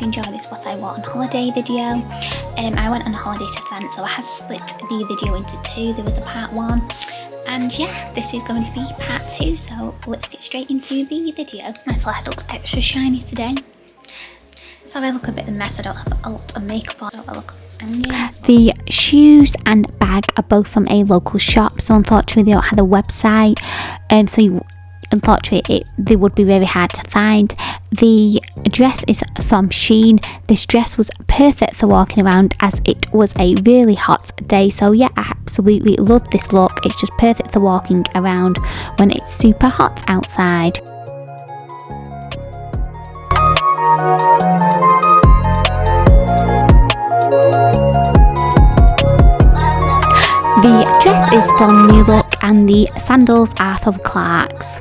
you enjoy this what I wore on holiday video. I went on a holiday to France, so I had split the video into two. There was a part 1, and yeah, this is going to be part 2, so let's get straight into the video. My forehead looks extra shiny today, so I look a bit of a mess. I don't have a lot of makeup on, so I look. Yeah. The shoes and bag are both from a local shop, so unfortunately they don't have a website, unfortunately they would be very hard to find. The dress is from Shein. This dress was perfect for walking around as it was a really hot day, so yeah, I absolutely love this look. It's just perfect for walking around when it's super hot outside. The dress is from New Look and the sandals are from Clarks.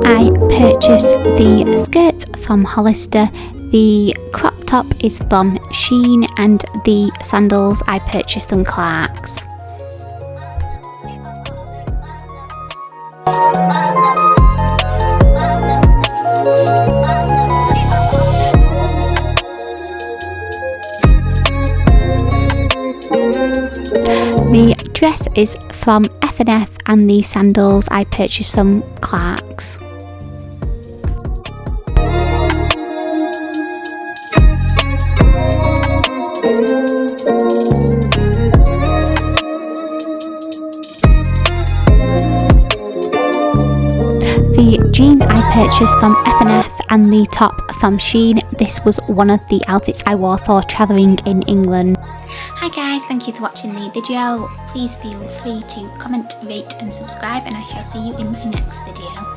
I purchased the skirt from Hollister. The crop top is from Shein and the sandals I purchased from Clarks. The dress is from F&F and the sandals I purchased from Clarks. The jeans I purchased from F&F and the top from Shein. This was one of the outfits I wore for travelling in England. Hi guys, thank you for watching the video. Please feel free to comment, rate and subscribe, and I shall see you in my next video.